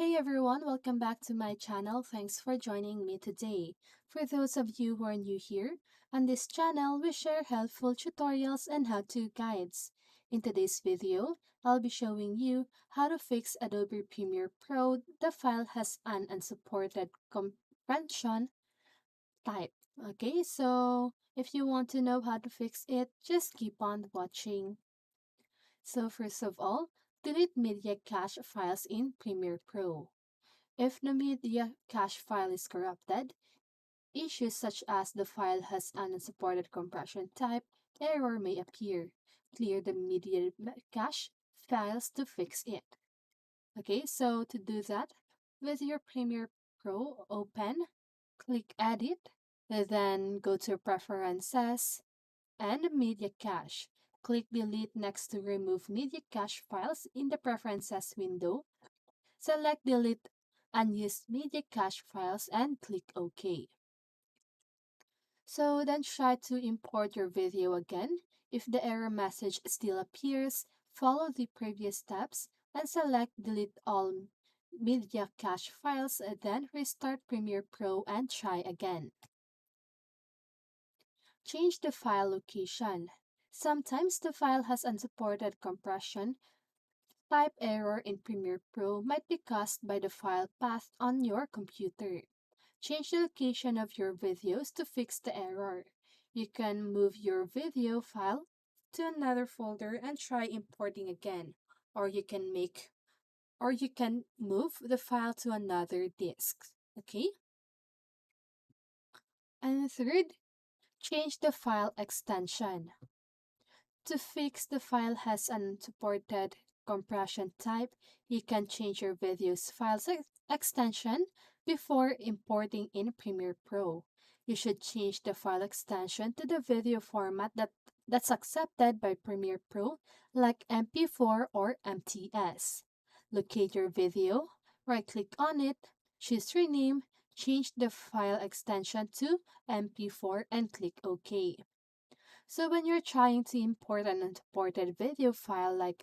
Hey everyone, welcome back to my channel. Thanks for joining me today. For those of you who are new here, on this channel we share helpful tutorials and how-to guides. In today's video, I'll be showing you how to fix Adobe Premiere Pro. The file has an unsupported compression type. Okay, so if you want to know how to fix it, just keep on watching. So first of all, delete media cache files in Premiere Pro. If the media cache file is corrupted, issues such as the file has an unsupported compression type error may appear. Clear the media cache files to fix it. Okay, so to do that, with your Premiere Pro open, click Edit, then go to Preferences and Media Cache. Click Delete next to remove media cache files in the Preferences window. Select Delete Unused Media Cache Files and click OK. So then try to import your video again. If the error message still appears, follow the previous steps and select Delete All Media Cache Files, then restart Premiere Pro and try again. Change the file location. Sometimes the file has unsupported compression. Type error in Premiere Pro might be caused by the file path on your computer. Change the location of your videos to fix the error. You can move your video file to another folder and try importing again, or you can move the file to another disk. Okay? And third, change the file extension. To fix the file has an unsupported compression type, you can change your video's file extension before importing in Premiere Pro. You should change the file extension to the video format that's accepted by Premiere Pro, like MP4 or MTS. Locate your video, right-click on it, choose Rename, change the file extension to MP4 and click OK. So when you're trying to import an unsupported video file like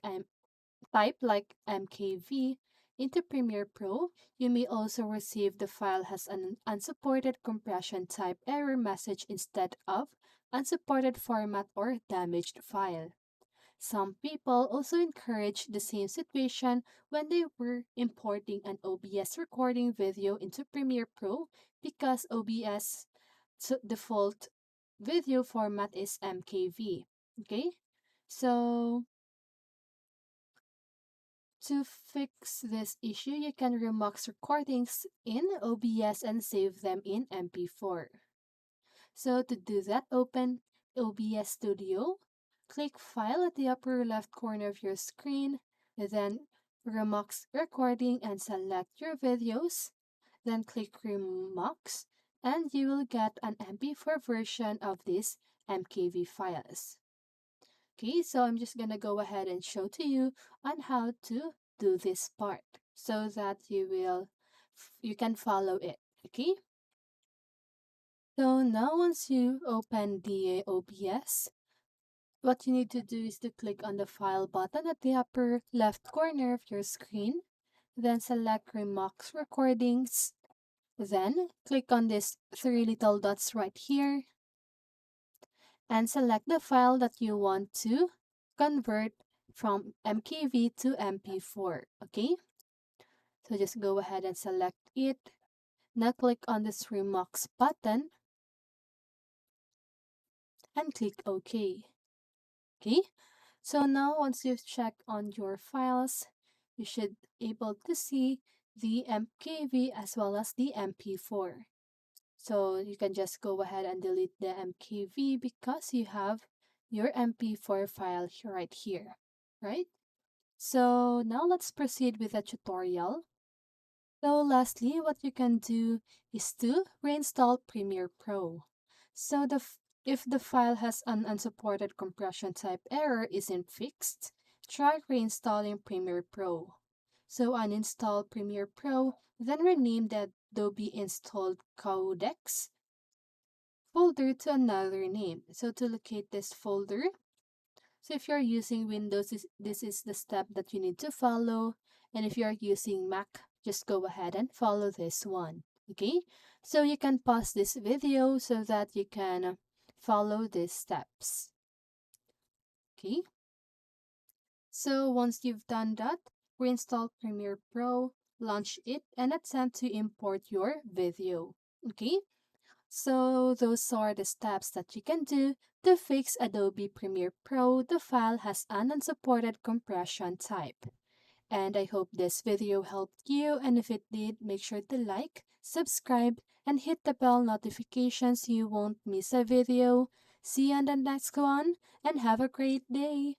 type like MKV into Premiere Pro, you may also receive the file has an unsupported compression type error message instead of unsupported format or damaged file. Some people also encourage the same situation when they were importing an OBS recording video into Premiere Pro because OBS default video format is MKV. Okay, so to fix this issue, you can remix recordings in OBS and save them in MP4. So to do that, open OBS Studio, click File at the upper left corner of your screen, then Remix Recording and select your videos, then click Remix, and you will get an MP4 version of these MKV files. Okay, so I'm just gonna go ahead and show to you on how to do this part so that you can follow it. Okay, so now once you open the OBS, what you need to do is to click on the file button at the upper left corner of your screen, then select Remix Recordings, then click on these three little dots right here and select the file that you want to convert from MKV to MP4. Okay, so just go ahead and select it. Now click on this Remix button and click OK. Okay, so now once you've checked on your files, you should be able to see the MKV as well as the MP4. So you can just go ahead and delete the MKV because you have your MP4 file right here, right? So now let's proceed with the tutorial. So lastly, what you can do is to reinstall Premiere Pro. So if the file has an unsupported compression type error isn't fixed, try reinstalling Premiere Pro. So uninstall Premiere Pro, then rename the Adobe installed codecs folder to another name. So to locate this folder, so if you're using Windows, this is the step that you need to follow. And if you're using Mac, just go ahead and follow this one. Okay, so you can pause this video so that you can follow these steps. Okay, so once you've done that, reinstall Premiere Pro, launch it, and attempt to import your video. Okay, so those are the steps that you can do to fix Adobe Premiere Pro. The file has an unsupported compression type. And I hope this video helped you, and if it did, make sure to like, subscribe, and hit the bell notification so you won't miss a video. See you on the next one, and have a great day!